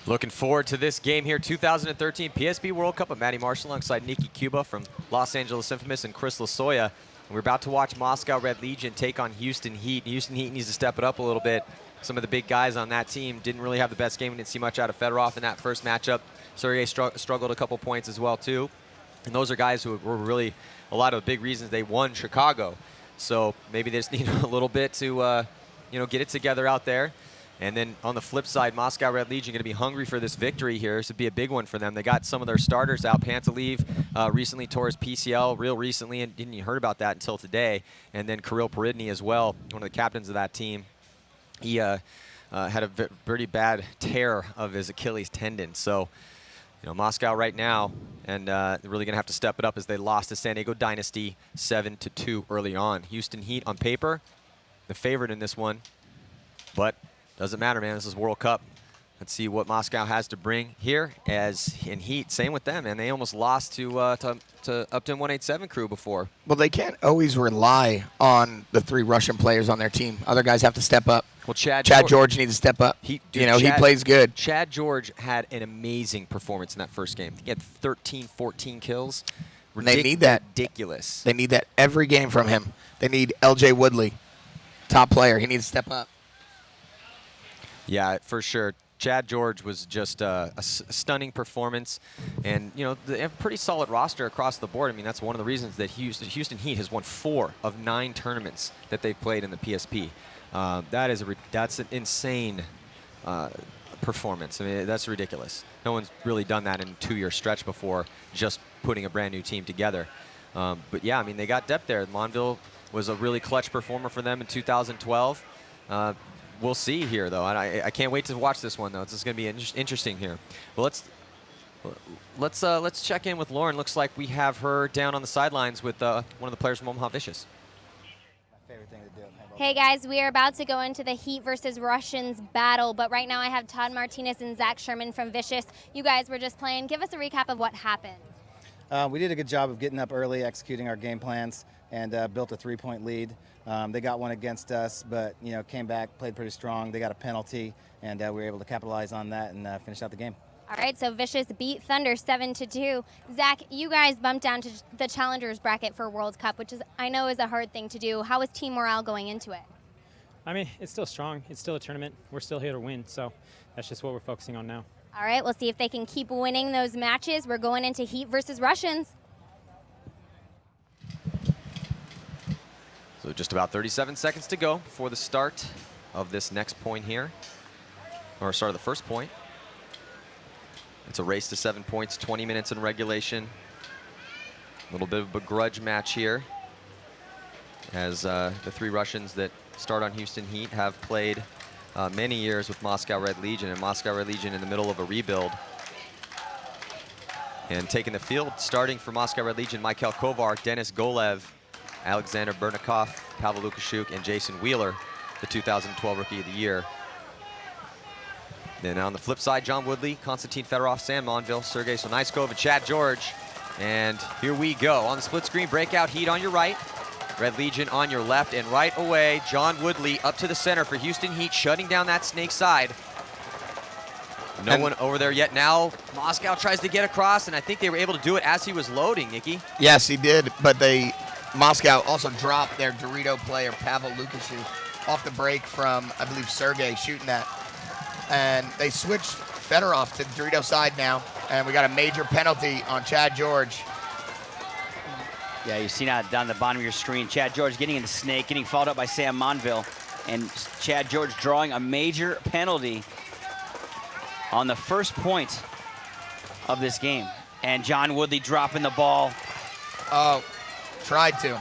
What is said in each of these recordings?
Looking forward to this game here, 2013 PSP World Cup of Matty Marshall alongside Nikki Cuba from Los Angeles Infamous and Chris Lasoya. And we're about to watch Moscow Red Legion take on Houston Heat. Houston Heat needs to step it up a little bit. Some of the big guys on that team didn't really have the best game. We didn't see much out of Fedorov in that first matchup. Sergey struggled a couple points as well, too. And those are guys who were really a lot of the big reasons they won Chicago. So maybe they just need a little bit to get it together out there. And then on the flip side, Moscow Red Legion going to be hungry for this victory here. This would be a big one for them. They got some of their starters out. Pantalev recently tore his PCL real recently, and didn't even heard about that until today. And then Kirill Peridny as well, one of the captains of that team. He had a pretty bad tear of his Achilles tendon. So, Moscow right now, and they're really going to have to step it up as they lost to San Diego Dynasty 7-2 early on. Houston Heat on paper, the favorite in this one, but doesn't matter, man. This is World Cup. Let's see what Moscow has to bring here. As in Heat, same with them, and they almost lost to Upton 187 crew before. Well, they can't always rely on the 3 Russian players on their team. Other guys have to step up. Well, Chad George needs to step up. He plays good. Chad George had an amazing performance in that first game. He had 13, 14 kills. They need that. Ridiculous. They need that every game from him. They need L.J. Woodley, top player. He needs to step up. Yeah, for sure. Chad George was just a stunning performance, and they have a pretty solid roster across the board. I mean, that's one of the reasons that Houston Heat has won 4 of 9 tournaments that they've played in the PSP. That's an insane performance. I mean, that's ridiculous. No one's really done that in a 2-year stretch before, just putting a brand new team together. But yeah, I mean, they got depth there. Monville was a really clutch performer for them in 2012. We'll see here, though. I can't wait to watch this one, though. This is going to be interesting here. Well, let's check in with Lauren. Looks like we have her down on the sidelines with one of the players from Omaha Vicious. My favorite thing to do. Hey guys, we are about to go into the Heat versus Russians battle, but right now I have Todd Martinez and Zach Sherman from Vicious. You guys were just playing. Give us a recap of what happened. We did a good job of getting up early, executing our game plans, and built a 3-point lead. They got one against us, but came back, played pretty strong. They got a penalty, and we were able to capitalize on that and finish out the game. All right, so Vicious beat Thunder 7-2. Zach, you guys bumped down to the challengers bracket for World Cup, which I know is a hard thing to do. How is team morale going into it? I mean, it's still strong. It's still a tournament. We're still here to win, so that's just what we're focusing on now. All right, we'll see if they can keep winning those matches. We're going into Heat versus Russians. So just about 37 seconds to go before the start of this next point here, or start of the first point. It's a race to 7 points, 20 minutes in regulation. A little bit of a grudge match here, as the 3 Russians that start on Houston Heat have played many years with Moscow Red Legion, and Moscow Red Legion in the middle of a rebuild. And taking the field, starting for Moscow Red Legion, Mikhail Kovar, Denis Golev, Alexander Bernikov, Pavel Lukashuk, and Jason Wheeler, the 2012 Rookie of the Year. Then on the flip side, John Woodley, Konstantin Fedorov, Sam Monville, Sergey Sonaiskov, and Chad George. And here we go. On the split screen, breakout Heat on your right, Red Legion on your left, and right away, John Woodley up to the center for Houston Heat, shutting down that snake side. No one over there yet. Now Moscow tries to get across, and I think they were able to do it as he was loading, Nikki. Yes, he did, but Moscow also dropped their Dorito player, Pavel Lukashuk, off the break from, I believe, Sergey shooting that. And they switched Fedorov to the Dorito side now, and we got a major penalty on Chad George. Yeah, you see now down the bottom of your screen, Chad George getting into snake, getting fouled up by Sam Monville, and Chad George drawing a major penalty on the first point of this game. And John Woodley dropping the ball. Oh, tried to.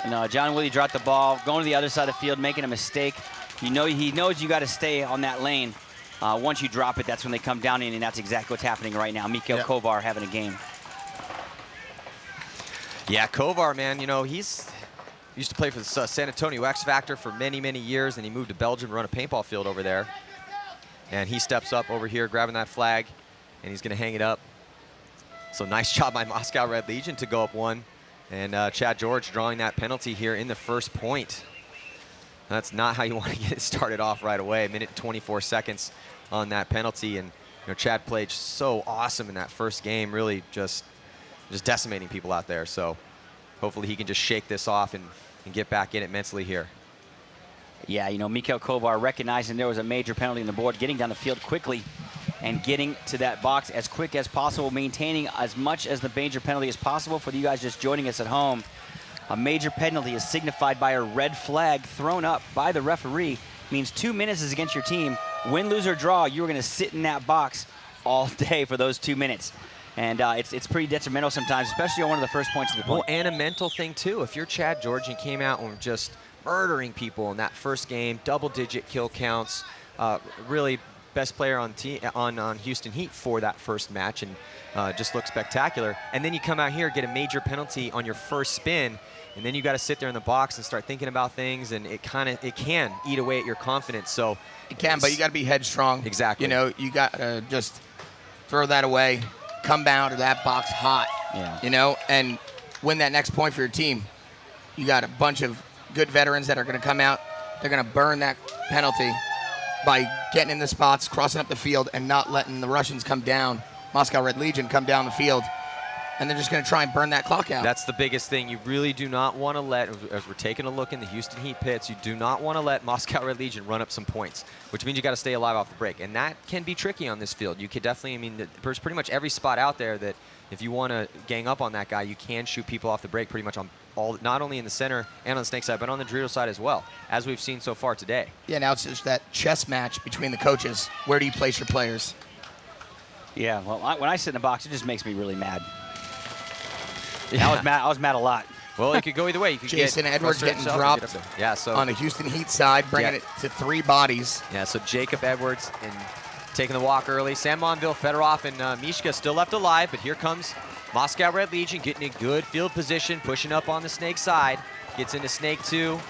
No, John Woodley dropped the ball, going to the other side of the field, making a mistake. He knows you got to stay on that lane. Once you drop it, that's when they come down in, and that's exactly what's happening right now. Mikhail Kovar having a game. Yeah, Kovar, man, he's used to play for the San Antonio X Factor for many, many years, and he moved to Belgium to run a paintball field over there. And he steps up over here, grabbing that flag, and he's going to hang it up. So nice job by Moscow Red Legion to go up 1. And Chad George drawing that penalty here in the first point. That's not how you want to get it started off right away. 1 minute and 24 seconds on that penalty. And Chad played so awesome in that first game, really just decimating people out there. So hopefully he can just shake this off and get back in it mentally here. Yeah, Mikhail Kovar recognizing there was a major penalty on the board, getting down the field quickly and getting to that box as quick as possible, maintaining as much as the major penalty as possible. For you guys just joining us at home, a major penalty is signified by a red flag thrown up by the referee. Means 2 minutes is against your team. Win, lose, or draw, you're going to sit in that box all day for those 2 minutes. And it's pretty detrimental sometimes, especially on one of the first points of the play. Well, and a mental thing, too. If you're Chad George and came out and were just murdering people in that first game, double-digit kill counts, really best player on Houston Heat for that first match, and just looked spectacular. And then you come out here, get a major penalty on your first spin, and then you got to sit there in the box and start thinking about things, and it can eat away at your confidence. So it can, but you got to be headstrong. Exactly. You got to just throw that away, come down to that box hot. Yeah. And win that next point for your team. You got a bunch of good veterans that are going to come out. They're going to burn that penalty by getting in the spots, crossing up the field, and not letting the Russians come down, Moscow Red Legion come down the field. And they're just going to try and burn that clock out. That's the biggest thing. You really do not want to let, as we're taking a look in the Houston Heat pits, you do not want to let Moscow Red Legion run up some points, which means you got to stay alive off the break. And that can be tricky on this field. You could definitely, there's pretty much every spot out there that if you want to gang up on that guy, you can shoot people off the break pretty much on all, not only in the center and on the Snake side, but on the Dorito side as well, as we've seen so far today. Yeah, now it's just that chess match between the coaches. Where do you place your players? Yeah, well, when I sit in the box, it just makes me really mad. Yeah. I was mad a lot. Well, it could go either way. You could Jason get Edwards getting dropped so on the Houston Heat side, bringing it to 3 bodies. Yeah, so Jacob Edwards and taking the walk early. Sam Monville, Fedorov, and Mishka still left alive, but here comes Moscow Red Legion getting a good field position, pushing up on the Snake side. Gets into Snake 2.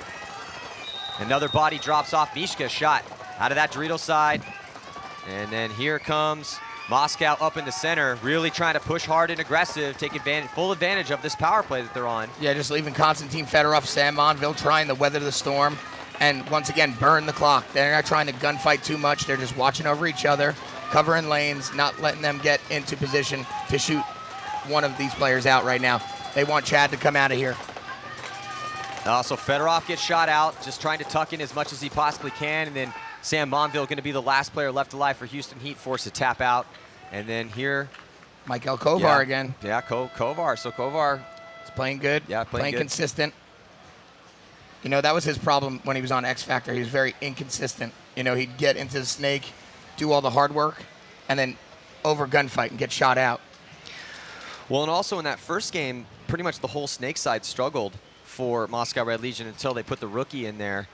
Another body drops off. Mishka shot out of that Dorito side. And then here comes Moscow up in the center, really trying to push hard and aggressive, take full advantage of this power play that they're on. Yeah, just leaving Konstantin Fedorov, Sam Monville trying to weather the storm and once again burn the clock. They're not trying to gunfight too much. They're just watching over each other, covering lanes, not letting them get into position to shoot one of these players out right now. They want Chad to come out of here. So Fedorov gets shot out, just trying to tuck in as much as he possibly can, and then Sam Monville going to be the last player left alive for Houston Heat, forced to tap out. And then here, Mikhail Kovar again. Yeah, Kovar. So Kovar is playing good. Yeah, playing good. Consistent. That was his problem when he was on X Factor. He was very inconsistent. He'd get into the Snake, do all the hard work, and then over gunfight and get shot out. Well, and also in that first game, pretty much the whole Snake side struggled for Moscow Red Legion until they put the rookie in there,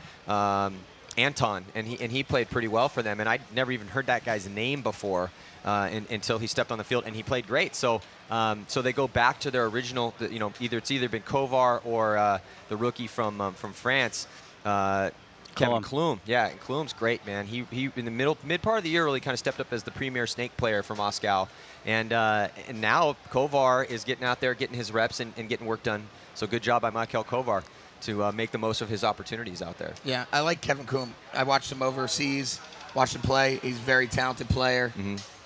Anton, and he played pretty well for them. And I'd never even heard that guy's name before until he stepped on the field, and he played great. So so they go back to their original, it's either been Kovar or the rookie from France, Kevin Klum. Yeah, and Klum's great, man. He in the mid part of the year really kind of stepped up as the premier Snake player for Moscow, and now Kovar is getting out there, getting his reps and getting work done. So good job by Mikhail Kovar to make the most of his opportunities out there. Yeah, I like Kevin Klum. I watched him overseas, watched him play. He's a very talented player.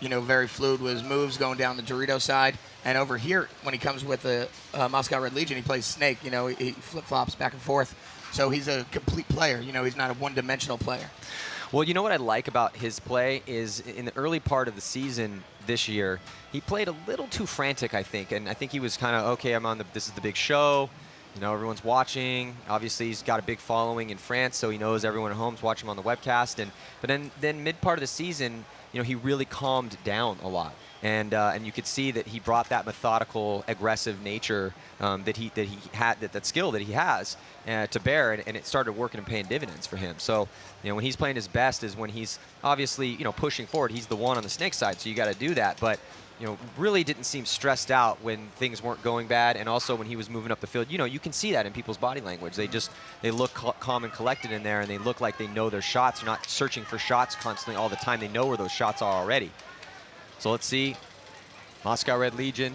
Very fluid with his moves going down the Dorito side. And over here, when he comes with the Moscow Red Legion, he plays Snake. He flip-flops back and forth. So he's a complete player. He's not a one-dimensional player. Well, what I like about his play is in the early part of the season this year, he played a little too frantic, I think. And I think he was kind of, okay, this is the big show. Everyone's watching. Obviously, he's got a big following in France, so he knows everyone at home's watching him on the webcast. But then mid part of the season, he really calmed down a lot. And you could see that he brought that methodical, aggressive nature that he had, that skill that he has to bear, and it started working and paying dividends for him. So, when he's playing his best is when he's obviously, pushing forward. He's the one on the Snake side, so you got to do that. But really didn't seem stressed out when things weren't going bad, and also when he was moving up the field. You can see that in people's body language. They look calm and collected in there, and they look like they know their shots. They're not searching for shots constantly all the time. They know where those shots are already. So let's see. Moscow Red Legion,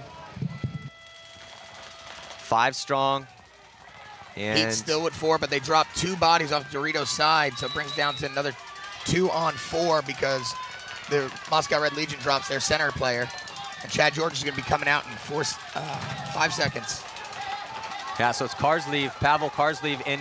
5 strong. And Heat's still with 4, but they dropped 2 bodies off Dorito's side, so it brings down to another 2 on 4 because the Moscow Red Legion drops their center player, and Chad George is going to be coming out in 5 seconds. Yeah, so it's Pavel Karslev in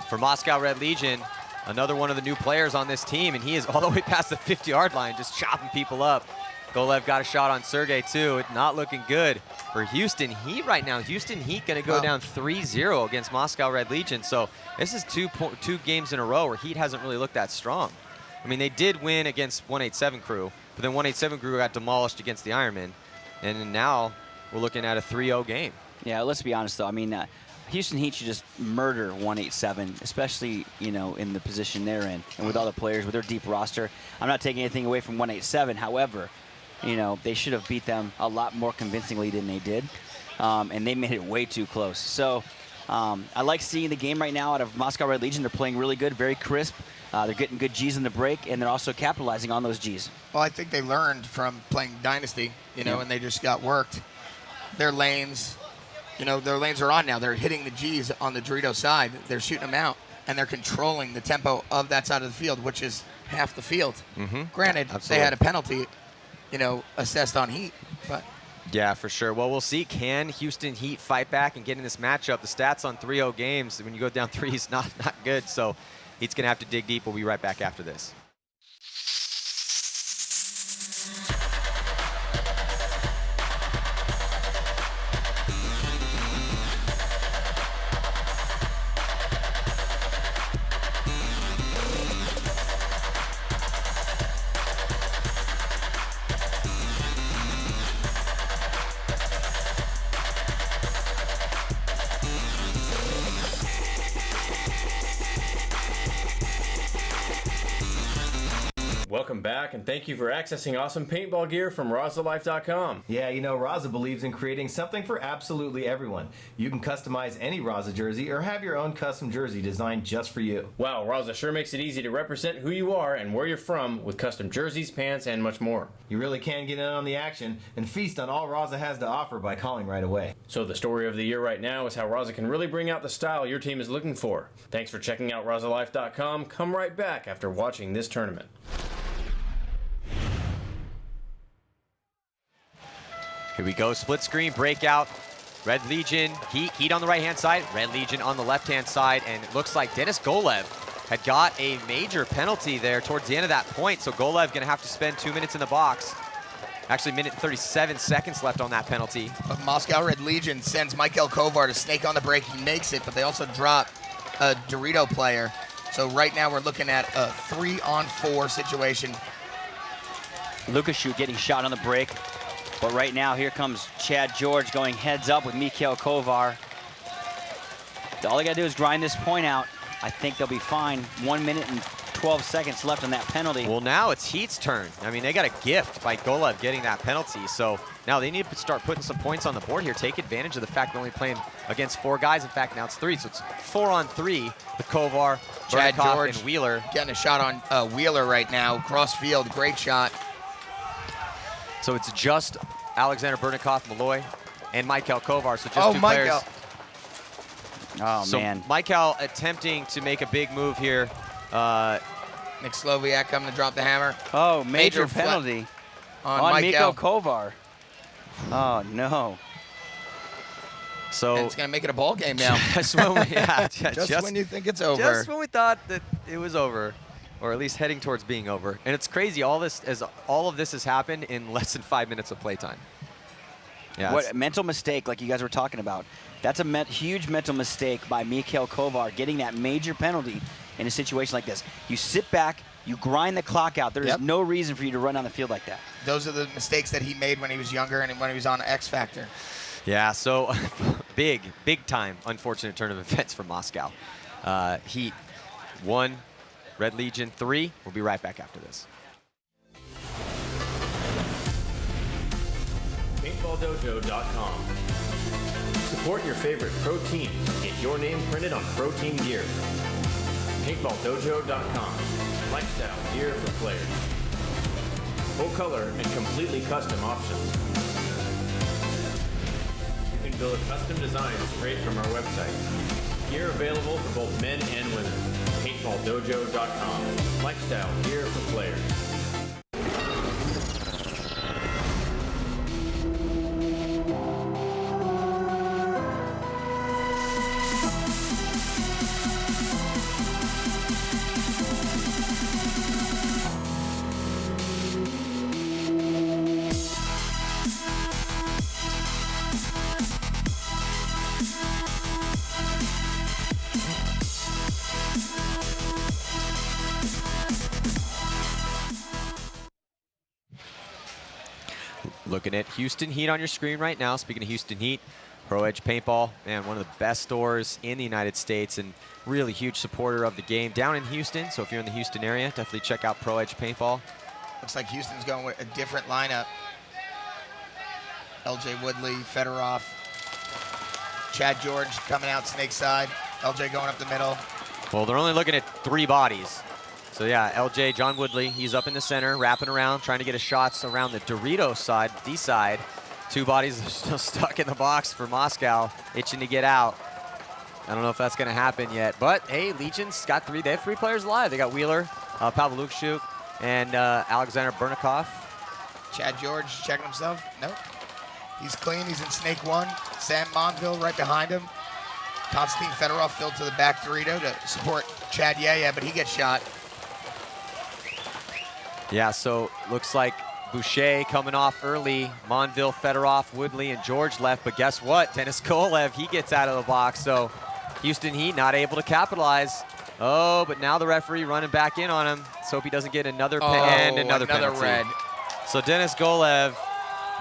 for Moscow Red Legion. Another one of the new players on this team, and he is all the way past the 50-yard line, just chopping people up. Golev got a shot on Sergey, too. It's not looking good for Houston Heat right now. Houston Heat going to go down 3-0 against Moscow Red Legion. So this is two games in a row where Heat hasn't really looked that strong. I mean, they did win against 187 Crew, but then 187 Crew got demolished against the Ironmen. And now we're looking at a 3-0 game. Yeah, let's be honest, though. I mean, Houston Heat should just murder 187, especially, you know, in the position they're in. And with all the players, with their deep roster. I'm not taking anything away from 187. However, you know, they should have beat them a lot more convincingly than they did. And they made it way too close. So I like seeing the game right now out of Moscow Red Legion. They're playing really good, very crisp. They're getting good G's in the break, and they're also capitalizing on those G's. Well, I think they learned from playing Dynasty, you know, and they just got worked. Their lanes, you know, their lanes are on now. They're hitting the G's on the Dorito side. They're shooting them out, and they're controlling the tempo of that side of the field, which is half the field. Granted, they had a penalty, you know, assessed on Heat, but... Yeah, for sure. Well, we'll see. Can Houston Heat fight back and get in this matchup? The stats on 3-0 games, when you go down 3, is not good, so Heat's going to have to dig deep. We'll be right back after this. Welcome back, and thank you for accessing awesome paintball gear from RazaLife.com. Yeah, you know, Raza believes in creating something for absolutely everyone. You can customize any Raza jersey or have your own custom jersey designed just for you. Wow, Raza sure makes it easy to represent who you are and where you're from with custom jerseys, pants, and much more. You really can get in on the action and feast on all Raza has to offer by calling right away. So the story of the year right now is how Raza can really bring out the style your team is looking for. Thanks for checking out RazaLife.com. Come right back after watching this tournament. Here we go, split screen, breakout. Red Legion, Heat on the right-hand side, Red Legion on the left-hand side, and it looks like Dennis Golev had got a major penalty there towards the end of that point, so Golev gonna have to spend 2 minutes in the box. Actually, 1:37 seconds left on that penalty. But Moscow Red Legion sends Michael Kovar to snake on the break. He makes it, but they also drop a Dorito player. So right now we're looking at a 3-on-4 situation. Lukashu getting shot on the break. But right now, here comes Chad George going heads up with Mikhail Kovar. All they got to do is grind this point out. I think they'll be fine. 1 minute and 12 seconds left on that penalty. Well, now it's Heat's turn. I mean, they got a gift by Golev getting that penalty. So now they need to start putting some points on the board here. Take advantage of the fact they're only playing against 4 guys. In fact, now it's 3. So it's 4-on-3 with Kovar, Chad Burnikoff, George and Wheeler. Getting a shot on Wheeler right now. Cross field, great shot. So it's just Alexander Burnikoff, Malloy, and Michael Kovar. So just 2 players. Oh, so man. Michael attempting to make a big move here. Nick Sloviak coming to drop the hammer. Oh, major penalty on Mikhail Kovar. Oh, no. So and it's going to make it a ball game now. Just when just when you think it's over. Just when we thought that it was over. Or at least heading towards being over. And it's crazy, all of this has happened in less than 5 minutes of playtime. Yeah, what mental mistake, like you guys were talking about. That's a huge mental mistake by Mikhail Kovar, getting that major penalty in a situation like this. You sit back, you grind the clock out. There is no reason for you to run on the field like that. Those are the mistakes that he made when he was younger and when he was on X Factor. Yeah, so big time unfortunate turn of events for Moscow. Heat 1, Red Legion 3. We'll be right back after this. PaintballDojo.com. Support your favorite pro teams. Get your name printed on pro team gear. PaintballDojo.com. Lifestyle gear for players. Full color and completely custom options. You can build custom designs straight from our website. Gear available for both men and women. PaintballDojo.com. Lifestyle gear for players. Looking at Houston Heat on your screen right now. Speaking of Houston Heat, Pro Edge Paintball, man, one of the best stores in the United States and really huge supporter of the game down in Houston. So if you're in the Houston area, definitely check out Pro Edge Paintball. Looks like Houston's going with a different lineup. LJ Woodley, Fedorov, Chad George coming out snake side, LJ going up the middle. Well, they're only looking at 3 bodies. So yeah, LJ, John Woodley, he's up in the center, wrapping around, trying to get his shots around the Dorito side, D side. 2 bodies are still stuck in the box for Moscow, itching to get out. I don't know if that's going to happen yet, but hey, Legion's got 3. They have 3 players alive. They got Wheeler, Pavel Lukashuk, and Alexander Bernikov. Chad George checking himself. Nope. He's clean. He's in snake 1. Sam Monville right behind him. Konstantin Fedorov filled to the back Dorito to support Chad Yaya, but he gets shot. Yeah, so looks like Boucher coming off early. Monville, Fedorov, Woodley, and George left. But guess what? Denis Golev, he gets out of the box. So Houston Heat not able to capitalize. Oh, but now the referee running back in on him. Let's hope he doesn't get another and another penalty. Red. So Denis Golev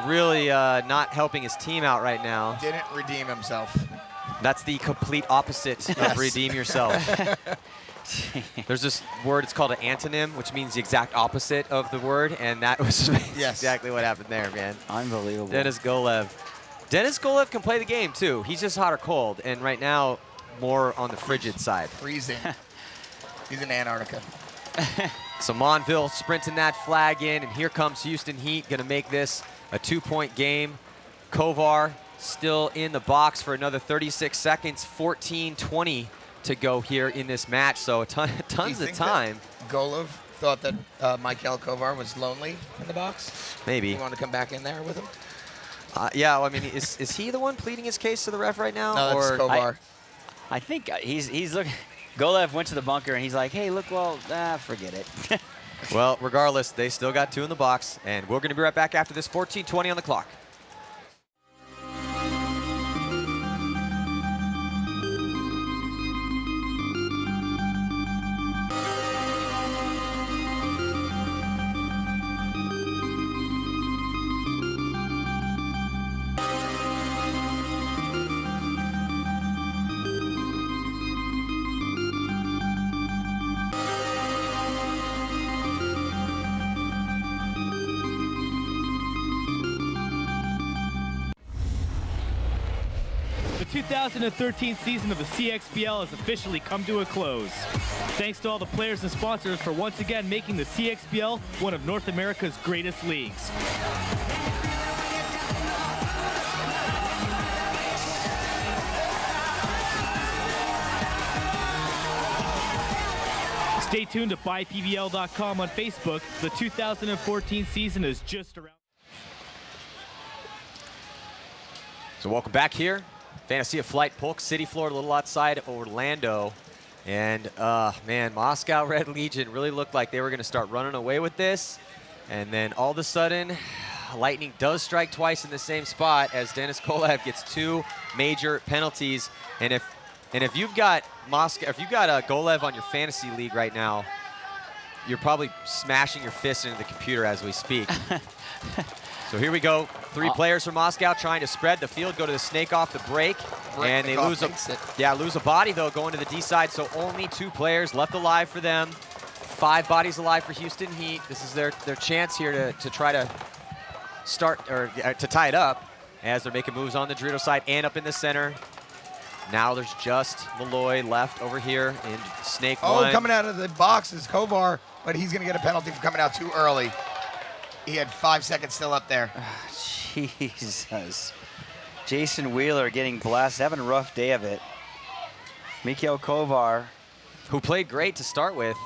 really not helping his team out right now. Didn't redeem himself. That's the complete opposite of redeem yourself. There's this word, it's called an antonym, which means the exact opposite of the word, and that was exactly what happened there, man. Unbelievable. Denis Golev. Denis Golev can play the game, too. He's just hot or cold, and right now, more on the frigid side. Freezing. He's in Antarctica. So Monville sprinting that flag in, and here comes Houston Heat, going to make this a 2-point game. Kovar still in the box for another 36 seconds, 14-20 to go here in this match, so tons of time. Golev thought that Mikhail Kovar was lonely in the box? Maybe. You want to come back in there with him? Yeah, well, I mean, is he the one pleading his case to the ref right now? No, that's Kovar. I think he's looking. Golev went to the bunker and he's like, hey, look, well, forget it. Well, regardless, they still got 2 in the box, and we're going to be right back after this. 14-20 on the clock. The 2013 season of the CXBL has officially come to a close. Thanks to all the players and sponsors for once again making the CXBL one of North America's greatest leagues. Stay tuned to buypbl.com on Facebook. The 2014 season is just around. So welcome back here. Fantasy of Flight, Polk City, Florida, a little outside Orlando. And, man, Moscow Red Legion really looked like they were going to start running away with this. And then all of a sudden, lightning does strike twice in the same spot as Denis Golev gets 2 major penalties. And if you've got Golev on your fantasy league right now, you're probably smashing your fist into the computer as we speak. So here we go. 3 players from Moscow trying to spread the field, go to the snake off the break, and they lose a body though going to the D side. So only 2 players left alive for them. 5 bodies alive for Houston Heat. This is their chance here to try to start or to tie it up as they're making moves on the Dorito side and up in the center. Now there's just Malloy left over here in snake 1. Oh, coming out of the box is Kovar, but he's going to get a penalty for coming out too early. He had 5 seconds still up there. Jesus. Jason Wheeler getting blasted, having a rough day of it. Mikhail Kovar, who played great to start with,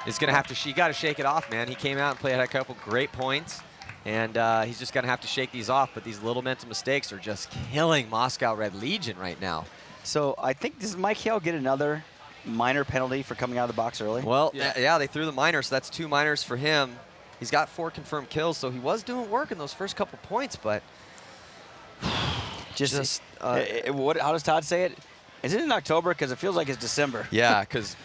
is going to have to, you got to shake it off, man. He came out and played a couple great points, and he's just going to have to shake these off, but these little mental mistakes are just killing Moscow Red Legion right now. So I think, does Mikhail get another minor penalty for coming out of the box early? Well, yeah, they threw the minor, so that's 2 minors for him. He's got 4 confirmed kills, so he was doing work in those first couple points, but how does Todd say it? Is it in October? Because it feels like it's December. Yeah, because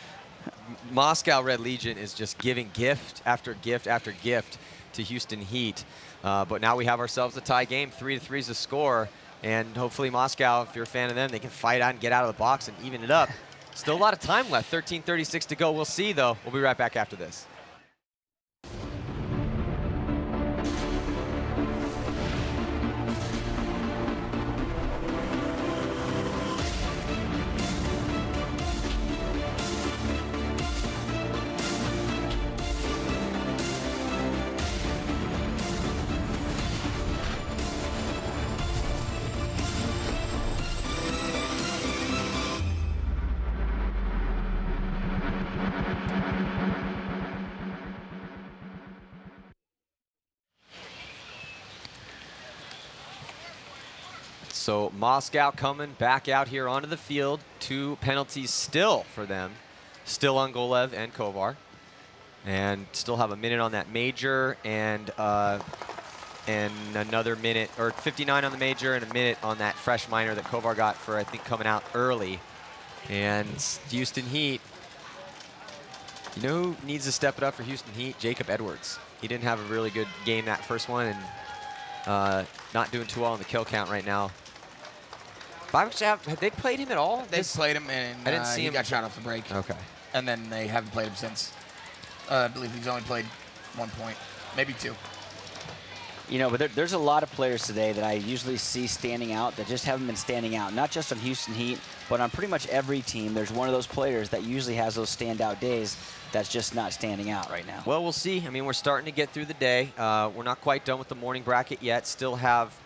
Moscow Red Legion is just giving gift after gift after gift to Houston Heat. But now we have ourselves a tie game. 3-3 is the score. And hopefully Moscow, if you're a fan of them, they can fight out and get out of the box and even it up. Still a lot of time left. 13:36 to go. We'll see, though. We'll be right back after this. So Moscow coming back out here onto the field. 2 penalties still for them. Still on Golev and Kovar. And still have a minute on that major and another minute, or 59 on the major and a minute on that fresh minor that Kovar got for, I think, coming out early. And Houston Heat, you know who needs to step it up for Houston Heat? Jacob Edwards. He didn't have a really good game that first one and not doing too well in the kill count right now. Have they played him at all? They played him, and I didn't see him. He got shot off the break. Okay. And then they haven't played him since. I believe he's only played 1 point, maybe 2. You know, but there's a lot of players today that I usually see standing out that just haven't been standing out, not just on Houston Heat, but on pretty much every team. There's one of those players that usually has those standout days that's just not standing out right now. Well, we'll see. I mean, we're starting to get through the day. We're not quite done with the morning bracket yet. Still have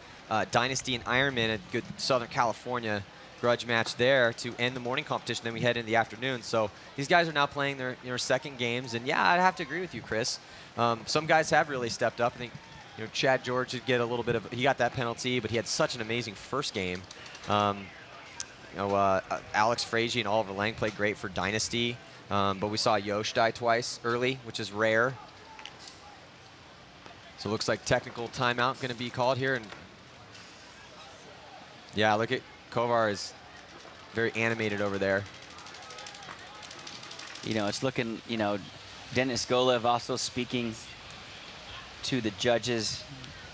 Dynasty and Ironman, a good Southern California grudge match there to end the morning competition. Then we head into the afternoon. So these guys are now playing their second games. And yeah, I'd have to agree with you, Chris. Some guys have really stepped up. I think Chad George did get a little bit of, he got that penalty, but he had such an amazing first game. Alex Frazier and Oliver Lang played great for Dynasty. But we saw Yosh die twice early, which is rare. So it looks like technical timeout going to be called here. And yeah, look at Kovar is very animated over there. You know, it's looking, Denis Golev also speaking to the judges.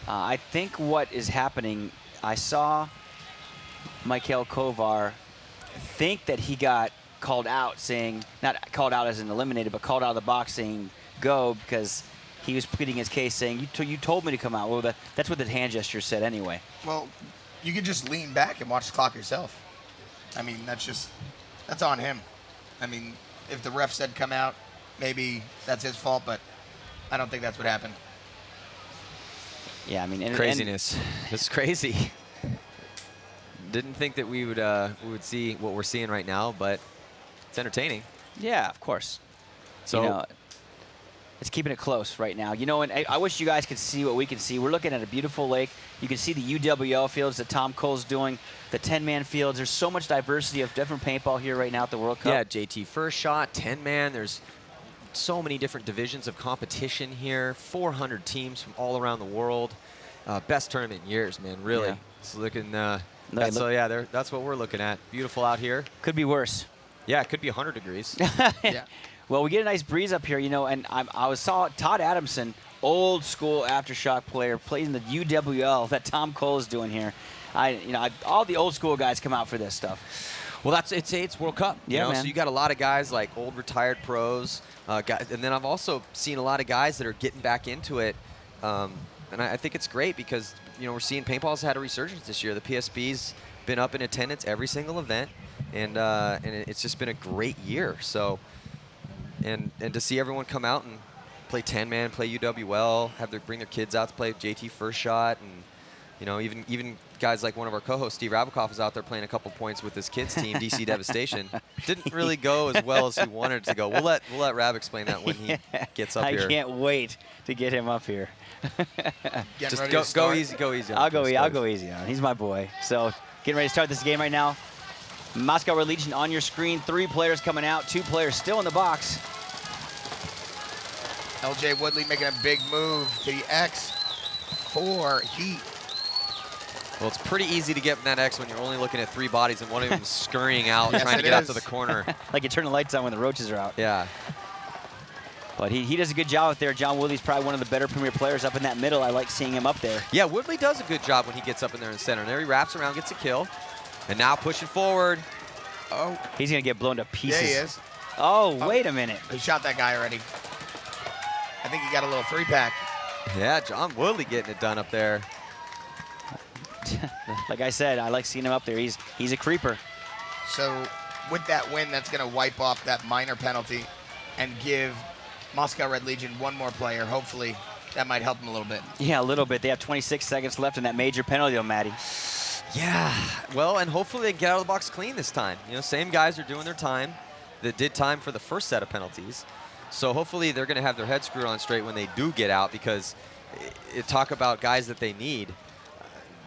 I think what is happening, I saw Mikhail Kovar think that he got called out, saying, not called out as in eliminated, but called out of the box saying go, because he was pleading his case saying, you told me to come out. Well, that's what the hand gesture said anyway. Well, you could just lean back and watch the clock yourself. I mean, that's on him. I mean, if the ref said come out, maybe that's his fault, but I don't think that's what happened. Yeah, I mean, craziness. It's crazy. Didn't think that we would see what we're seeing right now, but it's entertaining. Yeah, of course. So it's keeping it close right now. And I wish you guys could see what we can see. We're looking at a beautiful lake. You can see the UWL fields that Tom Cole's doing, the 10-man fields. There's so much diversity of different paintball here right now at the World Cup. Yeah, JT first shot, 10-man. There's so many different divisions of competition here. 400 teams from all around the world. Best tournament in years, man, really. Yeah. It's looking, that's what we're looking at. Beautiful out here. Could be worse. Yeah, it could be 100 degrees. Yeah. Well, we get a nice breeze up here, and I saw Todd Adamson, old school aftershock player, plays in the UWL that Tom Cole is doing here. All the old school guys come out for this stuff. Well, it's World Cup. Man. So you got a lot of guys like old retired pros, guys, and then I've also seen a lot of guys that are getting back into it. And I think it's great because we're seeing paintball's had a resurgence this year. The PSP's been up in attendance every single event, and it's just been a great year. So. And to see everyone come out and play 10-man, play UWL, bring their kids out to play JT first shot, and even guys like one of our co-hosts, Steve Rabikoff, was out there playing a couple points with his kids' team, DC Devastation. Didn't really go as well as he wanted it to go. We'll let Rab explain that when he gets up here. I can't wait to get him up here. Just go easy. I'll go easy on him. He's my boy. So getting ready to start this game right now. Moscow Red Legion on your screen. 3 players coming out, 2 players still in the box. LJ Woodley making a big move to the X for Heat. Well, it's pretty easy to get in that X when you're only looking at 3 bodies and one of them scurrying out, trying to get out to the corner. Like you turn the lights on when the roaches are out. Yeah. But he does a good job out there. John Woodley's probably one of the better premier players up in that middle. I like seeing him up there. Yeah, Woodley does a good job when he gets up in there in the center. And there he wraps around, gets a kill. And now pushing forward. Oh. He's going to get blown to pieces. Yeah, he is. Oh, wait a minute. He shot that guy already. I think he got a little 3-pack. Yeah, John Woodley getting it done up there. Like I said, I like seeing him up there. He's a creeper. So with that win, that's going to wipe off that minor penalty and give Moscow Red Legion one more player. Hopefully that might help them a little bit. Yeah, a little bit. They have 26 seconds left in that major penalty, though, Matty. Yeah, well, and hopefully they get out of the box clean this time. You know, same guys are doing their time that did time for the first set of penalties. So hopefully they're going to have their head screwed on straight when they do get out, because talk about guys that they need.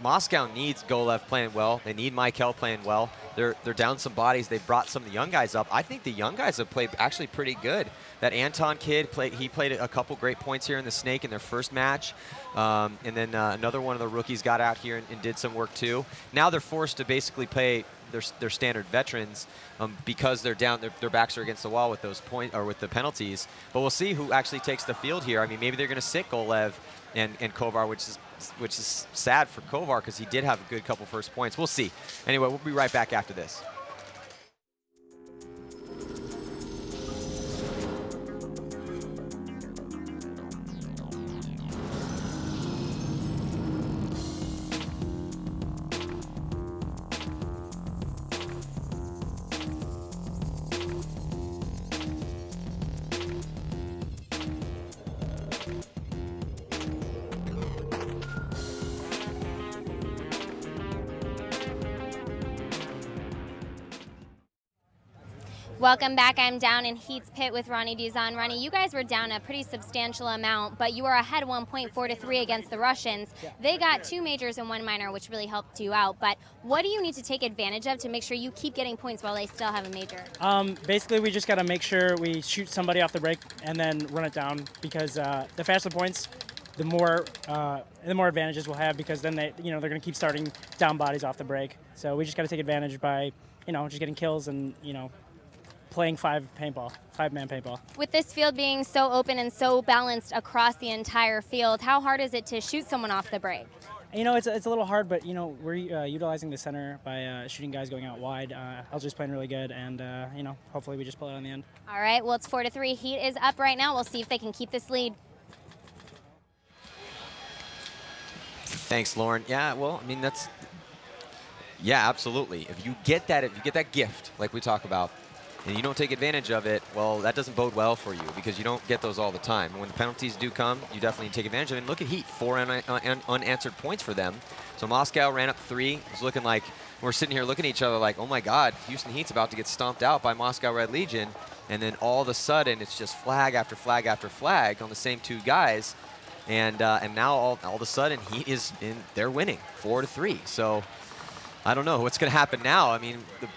Moscow needs Golev playing well. They need Michael playing well. They're down some bodies. They've brought some of the young guys up. I think the young guys have played actually pretty good. That Anton kid, he played a couple great points here in the Snake in their first match. And then another one of the rookies got out here and did some work too. Now they're forced to basically play their standard veterans because they're down. Their backs are against the wall with those with the penalties. But we'll see who actually takes the field here. I mean, maybe they're going to sit Golev and Kovar, which is sad for Kovar because he did have a good couple first points. We'll see. Anyway, we'll be right back after this. Welcome back. I'm down in Heat's pit with Ronnie Duzan. Ronnie, you guys were down a pretty substantial amount, but you were ahead 1.4-3 against the Russians. Yeah. They got 2 majors and 1 minor, which really helped you out. But what do you need to take advantage of to make sure you keep getting points while they still have a major? Basically, we just got to make sure we shoot somebody off the break and then run it down, because the faster the points, the more advantages we'll have, because then they're going to keep starting down bodies off the break. So we just got to take advantage by, just getting kills and, playing 5-man paintball. With this field being so open and so balanced across the entire field, how hard is it to shoot someone off the break? It's a little hard, but we're utilizing the center by shooting guys going out wide. LJ's playing really good, and hopefully we just pull it on the end. All right, well, it's 4-3. Heat is up right now. We'll see if they can keep this lead. Thanks, Lauren. Yeah, well, I mean yeah, absolutely. If you get that gift like we talk about, and you don't take advantage of it, well, that doesn't bode well for you, because you don't get those all the time. When the penalties do come, you definitely take advantage of it. And look at Heat, 4 unanswered points for them. So Moscow ran up 3. It's looking like we're sitting here looking at each other like, oh my God, Houston Heat's about to get stomped out by Moscow Red Legion. And then all of a sudden, it's just flag after flag after flag on the same 2 guys. And now all of a sudden, Heat is they're winning 4-3. So I don't know what's going to happen now. I mean, the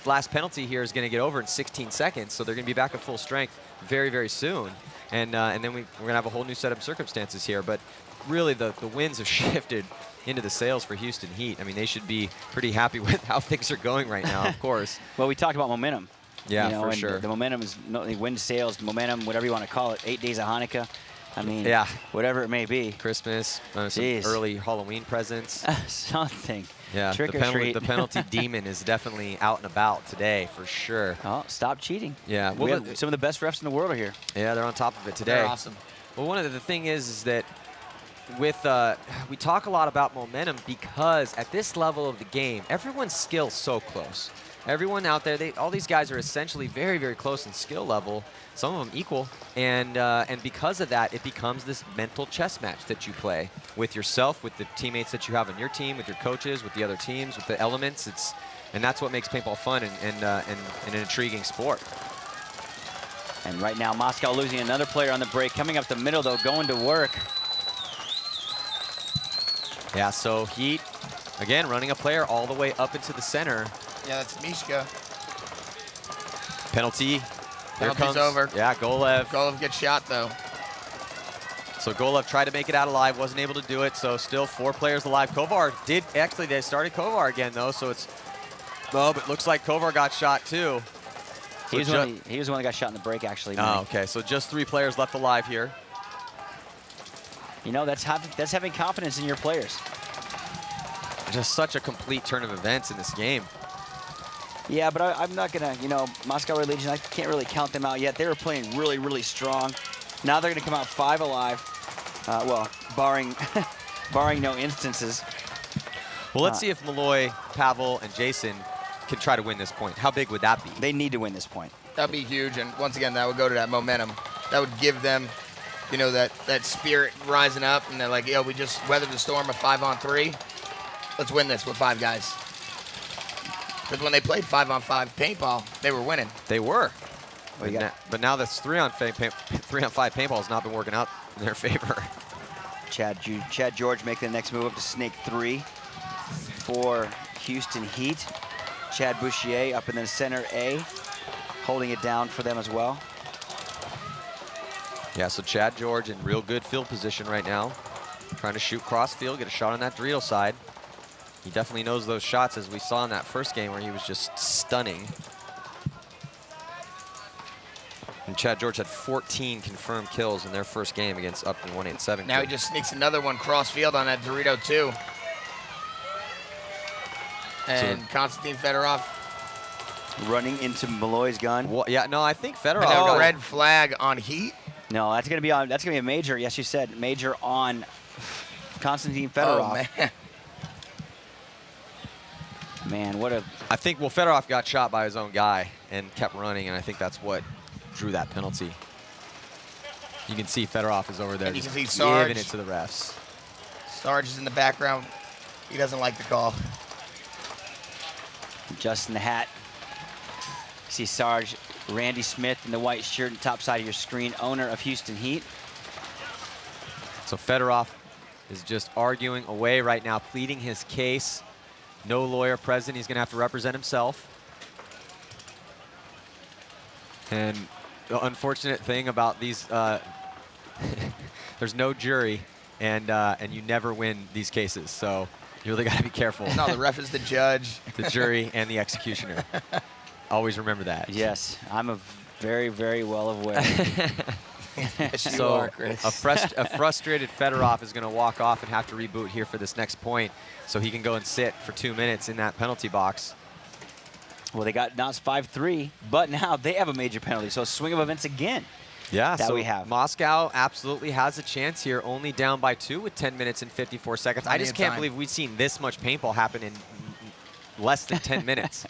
last penalty here is going to get over in 16 seconds, so they're going to be back at full strength very, very soon. And then we're going to have a whole new set of circumstances here. But really, the winds have shifted into the sails for Houston Heat. I mean, they should be pretty happy with how things are going right now, of course. Well, we talked about momentum. Yeah, for sure. The momentum is wind sails, momentum, whatever you want to call it. 8 days of Hanukkah. I mean, yeah, whatever it may be. Christmas, some early Halloween presents. Something. Yeah, Trick or treat. The penalty demon is definitely out and about today, for sure. Oh, stop cheating. Yeah. Well, some of the best refs in the world are here. Yeah, they're on top of it today. They're awesome. Well, one of the thing is that with we talk a lot about momentum, because at this level of the game, everyone's skill's so close. Everyone out there, all these guys are essentially very, very close in skill level, some of them equal, and because of that, it becomes this mental chess match that you play with yourself, with the teammates that you have on your team, with your coaches, with the other teams, with the elements. And that's what makes paintball fun and an intriguing sport. And right now, Moscow losing another player on the break. Coming up the middle, though, going to work. Yeah, so Heat, again, running a player all the way up into the center. Yeah, that's Mishka. Penalty. Penalty's over. Yeah, Golev. Golev gets shot, though. So Golev tried to make it out alive, wasn't able to do it, so still 4 players alive. Kovar did, actually, they started Kovar again, though, so it's, well, but it looks like Kovar got shot, too. He was the one that got shot in the break, actually. Oh, okay. So just 3 players left alive here. You know, that's having confidence in your players. Just such a complete turn of events in this game. Yeah, but I'm not going to, you know, Moscow Red Legion, I can't really count them out yet. They were playing really, really strong. Now they're going to come out 5 alive. Well, barring no instances. Well, let's see if Malloy, Pavel, and Jason can try to win this point. How big would that be? They need to win this point. That'd be huge, and once again, that would go to that momentum. That would give them, you know, that spirit rising up, and they're like, yo, we just weathered the storm of 5-on-3. Let's win this with 5 guys. Because when they played 5-on-5 paintball, they were winning. They were. Well, but now this 3-on-5 paintball has not been working out in their favor. Chad George making the next move up to Snake 3 for Houston Heat. Chad Bouchier up in the center A, holding it down for them as well. Yeah, so Chad George in real good field position right now. Trying to shoot cross field, get a shot on that Dorito side. He definitely knows those shots, as we saw in that first game where he was just stunning. And Chad George had 14 confirmed kills in their first game against Upton 187. Now he just sneaks another one cross field on that Dorito too. And Konstantin Fedorov running into Malloy's gun. Well, yeah, no, I think Fedorov got a red flag on Heat. No, that's gonna be a major. Yes, you said major on Konstantin Fedorov. Oh, man. Man, what a... I think, well, Fedorov got shot by his own guy and kept running, and I think that's what drew that penalty. You can see Fedorov is over there and you just can see Sarge. giving it to the refs. Sarge is in the background. He doesn't like the call. Justin the Hat. You see Sarge, Randy Smith in the white shirt and top side of your screen, owner of Houston Heat. So Fedorov is just arguing away right now, pleading his case. No lawyer present. He's going to have to represent himself. And the unfortunate thing about these, there's no jury, and you never win these cases. So you really got to be careful. No, the ref is the judge. The jury and the executioner. Always remember that. Yes, I'm very, very well aware. Yes, you So are, Chris. a frustrated Fedorov is going to walk off and have to reboot here for this next point, so he can go and sit for 2 minutes in that penalty box. Well, they got Knots 5-3, but now they have a major penalty, so a swing of events again. Yeah, that so we have. Moscow absolutely has a chance here, only down by 2 with 10 minutes and 54 seconds. I just can't believe we've seen this much paintball happen in less than 10 minutes.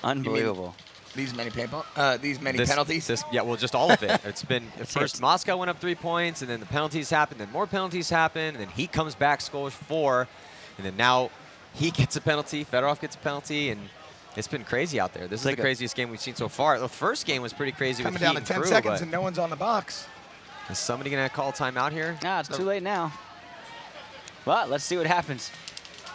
Unbelievable. These many paintball, these many penalties? Yeah, well, just all of it. It's been, first Moscow went up 3 points, and then the penalties happened, then more penalties happened, and then he comes back, scores 4, and then now he gets a penalty, Fedorov gets a penalty, and it's been crazy out there. This is the craziest game we've seen so far. The first game was pretty crazy with Heat coming down to 10 Crew, seconds and no one's on the box. Is somebody going to call a timeout here? Ah, it's too late now. Well, let's see what happens.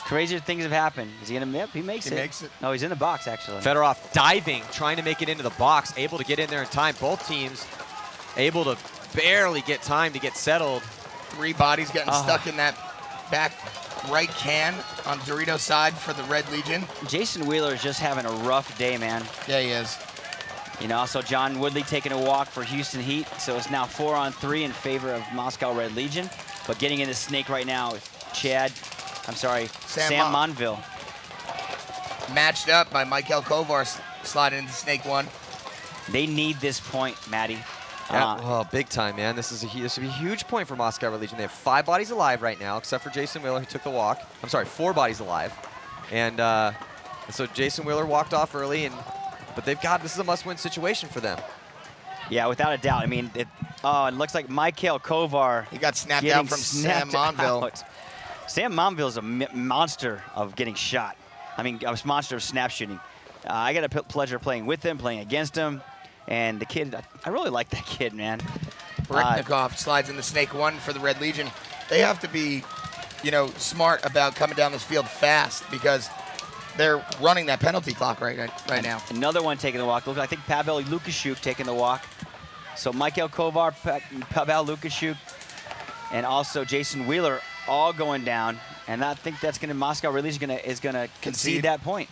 Crazier things have happened. Is he going to, yep, he makes it. He makes it. No, he's in the box, actually. Fedorov diving, trying to make it into the box, able to get in there in time. Both teams able to barely get time to get settled. 3 bodies getting stuck in that back right can on Dorito's side for the Red Legion. Jason Wheeler is just having a rough day, man. Yeah, he is. You know, also John Woodley taking a walk for Houston Heat. So it's now 4-on-3 in favor of Moscow Red Legion. But getting in the snake right now is Sam Monville. Matched up by Michael Kovar sliding into snake 1. They need this point, Maddie. Yeah, big time, man. This would be a huge point for Moscow Red Legion. They have 5 bodies alive right now, except for Jason Wheeler, who took the walk. I'm sorry, 4 bodies alive. And so Jason Wheeler walked off early, but this is a must-win situation for them. Yeah, without a doubt. I mean, it looks like Michael Kovar. He got snapped out from Sam Monville. Sam Monville is a monster of getting shot. I mean, a monster of snap shooting. I got a pleasure playing with him, playing against him. And the kid, I really like that kid, man. Bricknikov slides in the snake 1 for the Red Legion. They have to be, you know, smart about coming down this field fast because they're running that penalty clock right now. Another one taking the walk. Look, I think Pavel Lukashuk taking the walk. So Michael Kovar, Pavel Lukashuk, and also Jason Wheeler all going down. And I think that's going to, Moscow Red Legion is going to concede that point.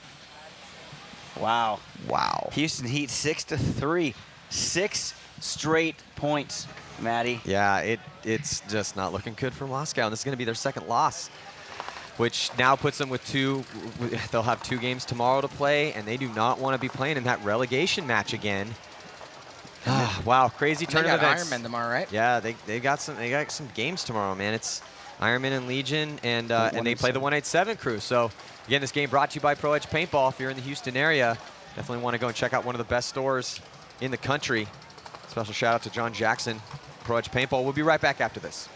Wow. Wow. Houston Heat 6-3. 6 straight points, Maddie. Yeah, it's just not looking good for Moscow. And this is going to be their second loss, which now puts them with 2. They'll have 2 games tomorrow to play, and they do not want to be playing in that relegation match again. Wow, crazy tournament They got events. Ironman tomorrow, right? Yeah, they got some games tomorrow, man. It's Ironman and Legion, and they play the 187 crew. So again, this game brought to you by Pro Edge Paintball. If you're in the Houston area, definitely want to go and check out one of the best stores in the country. Special shout out to John Jackson, Pro Edge Paintball. We'll be right back after this.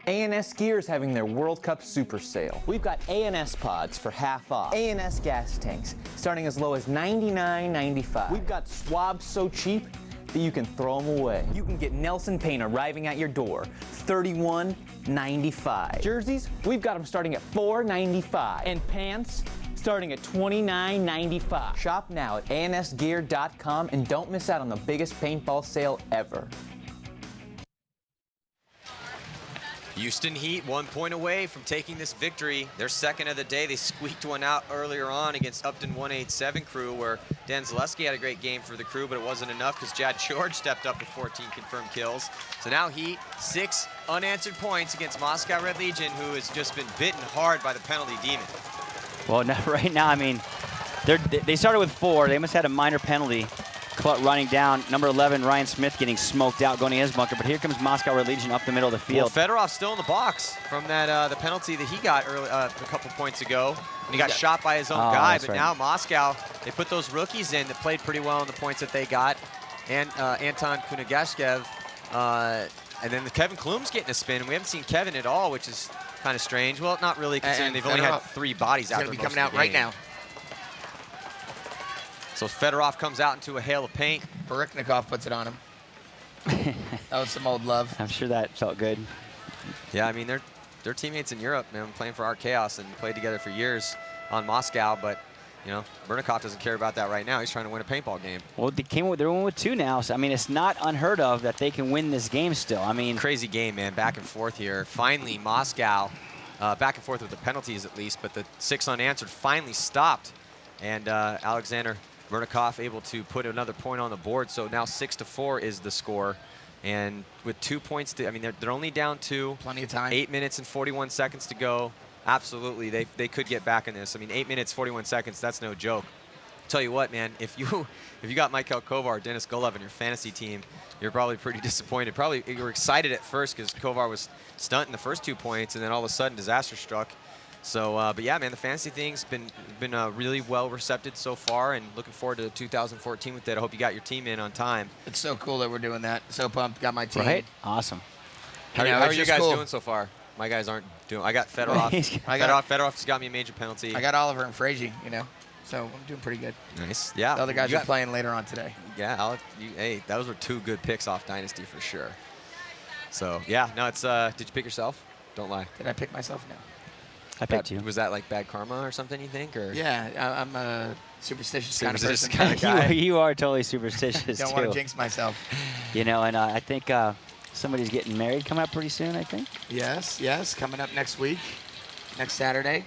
A&S Gear is having their World Cup Super Sale. We've got A&S pods for half off. A&S gas tanks starting as low as $99.95. We've got swabs so cheap that you can throw them away. You can get Nelson paint arriving at your door, $31.95. Jerseys, we've got them starting at $4.95. And pants, starting at $29.95. Shop now at ansgear.com and don't miss out on the biggest paintball sale ever. Houston Heat 1 point away from taking this victory. Their second of the day. They squeaked one out earlier on against Upton 187 crew, where Dan Zaleski had a great game for the crew, but it wasn't enough because Chad George stepped up with 14 confirmed kills. So now Heat 6 unanswered points against Moscow Red Legion, who has just been bitten hard by the penalty demon. Well, no, right now, I mean, they started with 4. They must have had a minor penalty. Running down, number 11, Ryan Smith getting smoked out, going to his bunker. But here comes Moscow Red Legion up the middle of the field. Well, Fedorov's still in the box from that the penalty that he got early, a couple points ago. And he got shot by his own guy. But now Moscow, they put those rookies in that played pretty well in the points that they got. And Anton Kunagashkev. And then Kevin Klum's getting a spin. And we haven't seen Kevin at all, which is kind of strange. Well, not really, considering they've only had 3 bodies out there. He's going to be coming out right now. So Fedorov comes out into a hail of paint. Bariknikov puts it on him. That was some old love. I'm sure that felt good. Yeah, I mean, they're teammates in Europe, man, playing for Art Chaos and played together for years on Moscow. But, you know, Bariknikov doesn't care about that right now. He's trying to win a paintball game. Well, they're winning with 2 now. So, I mean, it's not unheard of that they can win this game still. I mean, crazy game, man. Back and forth here. Finally, Moscow, back and forth with the penalties at least, but the 6 unanswered finally stopped. And Alexander Bariknikov able to put another point on the board, so now 6-4 is the score. And with 2 points, I mean, they're only down 2. Plenty of time. 8 minutes and 41 seconds to go. Absolutely, they could get back in this. I mean, 8 minutes, 41 seconds, that's no joke. Tell you what, man, if you got Michael Kovar, Dennis Golov in your fantasy team, you're probably pretty disappointed. Probably you were excited at first because Kovar was stunting the first 2 points, and then all of a sudden disaster struck. So, but yeah, man, the fantasy thing's been really well received so far, and looking forward to 2014 with it. I hope you got your team in on time. It's so cool that we're doing that. So pumped. Got my team. Right? Awesome. How are you guys doing so far? My guys aren't doing. I got Fedorov. Fedorov just got me a major penalty. I got Oliver and Frazier, you know, so I'm doing pretty good. Nice. Yeah. The other guys are playing later on today. Yeah, Alec, hey, those were 2 good picks off Dynasty for sure. So yeah, no, it's. Did you pick yourself? Don't lie. Did I pick myself? No. I picked you. Was that like bad karma or something, you think? Or yeah, I'm a superstitious kind of person. Kind of guy. You are totally superstitious, Don't want to jinx myself. You know, and I think somebody's getting married coming up pretty soon, I think. Yes, coming up next week, next Saturday.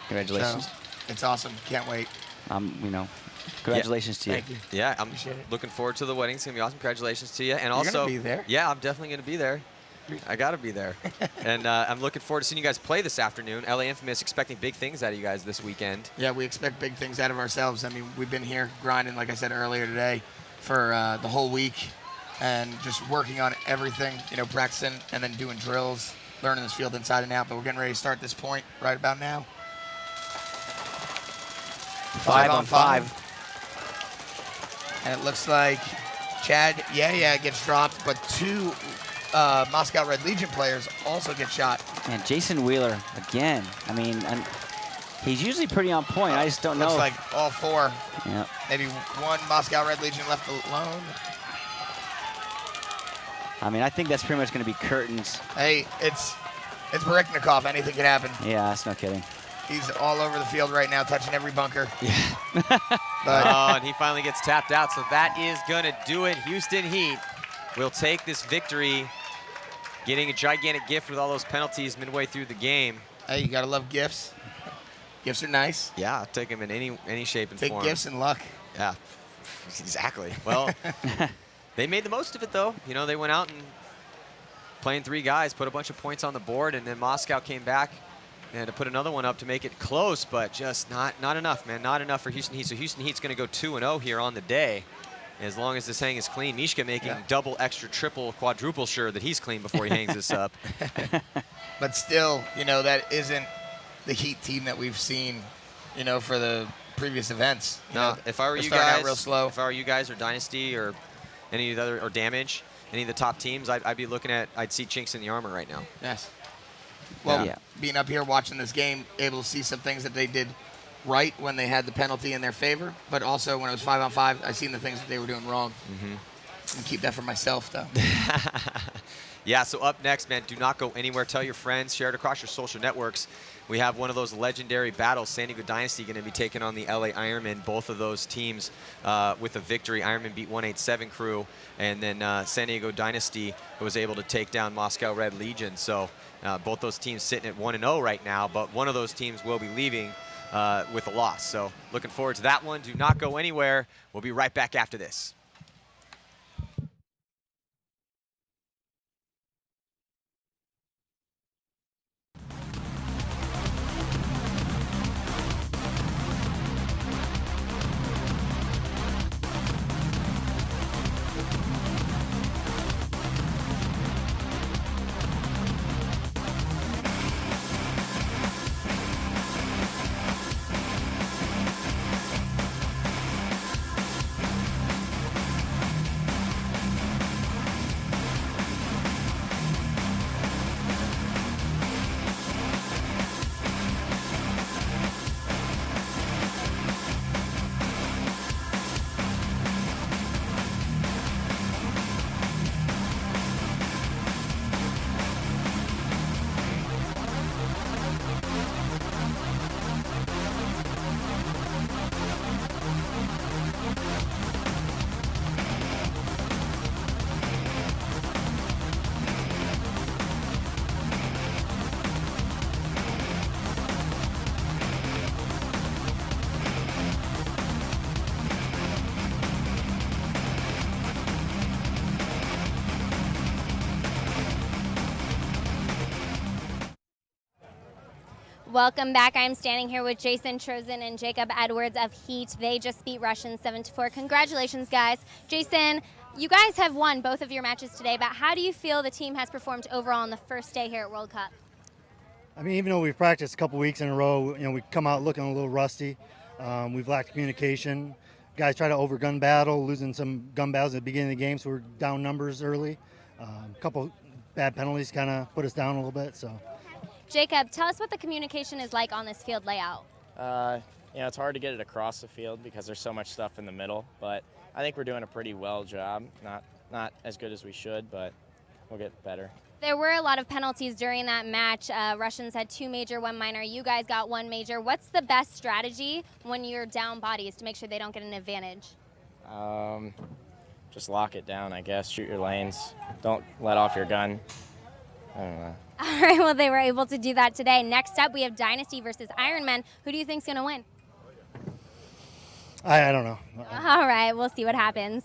Congratulations. So, it's awesome. Can't wait. You know, congratulations to you. Thank you. Yeah, I'm looking forward to the wedding. It's going to be awesome. Congratulations to you. And You're also, gonna be there? Yeah, I'm definitely going to be there. I got to be there. And I'm looking forward to seeing you guys play this afternoon. LA Infamous expecting big things out of you guys this weekend. Yeah, we expect big things out of ourselves. I mean, we've been here grinding, like I said earlier today, for the whole week and just working on everything, you know, practicing and then doing drills, learning this field inside and out. But we're getting ready to start this point right about now. 5 on 5. And it looks like Chad, gets dropped, but 2 Moscow Red Legion players also get shot. And Jason Wheeler, again, I mean, He's usually pretty on point. I just don't know. Looks like all 4. Yeah. Maybe 1 Moscow Red Legion left alone. I mean, I think that's pretty much going to be curtains. Hey, it's Bariknikov. Anything can happen. Yeah, that's no kidding. He's all over the field right now, touching every bunker. Yeah. But and he finally gets tapped out, so that is going to do it. Houston Heat will take this victory, getting a gigantic gift with all those penalties midway through the game. Hey, you got to love gifts. Gifts are nice. Yeah, I'll take them in any shape and form. Take gifts and luck. Yeah, exactly. Well, they made the most of it, though. You know, they went out and playing 3 guys, put a bunch of points on the board, and then Moscow came back and to put another one up to make it close, but just not enough, man. Not enough for Houston Heat. So Houston Heat's going to go 2-0 here on the day, as long as this hang is clean. Mishka making double, extra, triple, quadruple sure that he's clean before he hangs this up. But still, you know, that isn't the Heat team that we've seen, you know, for the previous events. No, if I were you starting guys, out real slow. if I were you guys or Dynasty or any of the other, or Damage, any of the top teams, I'd be looking at, I'd see chinks in the armor right now. Yes. Well, being up here watching this game, able to see some things that they did right when they had the penalty in their favor, but also when it was 5-on-5, I seen the things that they were doing wrong. And keep that for myself, though. Yeah, so up next, man, do not go anywhere. Tell your friends, share it across your social networks. We have one of those legendary battles, San Diego Dynasty going to be taking on the LA Ironmen. Both of those teams with a victory. Ironmen beat 187 crew, and then San Diego Dynasty was able to take down Moscow Red Legion. So both those teams sitting at 1-0 right now, but one of those teams will be leaving with a loss. So looking forward to that one. Do not go anywhere. We'll be right back after this. Welcome back. I'm standing here with Jason Trozen and Jacob Edwards of Heat. They just beat Russians 7-4. Congratulations, guys. Jason, you guys have won both of your matches today, but how do you feel the team has performed overall on the first day here at World Cup? I mean, even though we've practiced a couple weeks in a row, you know, we come out looking a little rusty. We've lacked communication. Guys try to over-gun battle, losing some gun battles at the beginning of the game, so we're down numbers early. A couple bad penalties kind of put us down a little bit. So, Jacob, tell us what the communication is like on this field layout. You know, it's hard to get it across the field because there's so much stuff in the middle, but I think we're doing a pretty well job. Not as good as we should, but we'll get better. There were a lot of penalties during that match. Russians had 2 major, 1 minor. You guys got 1 major. What's the best strategy when you're down bodies to make sure they don't get an advantage? Just lock it down, I guess. Shoot your lanes. Don't let off your gun. I don't know. All right, well, they were able to do that today. Next up, we have Dynasty versus Ironmen. Who do you think's going to win? I don't know. All right, we'll see what happens.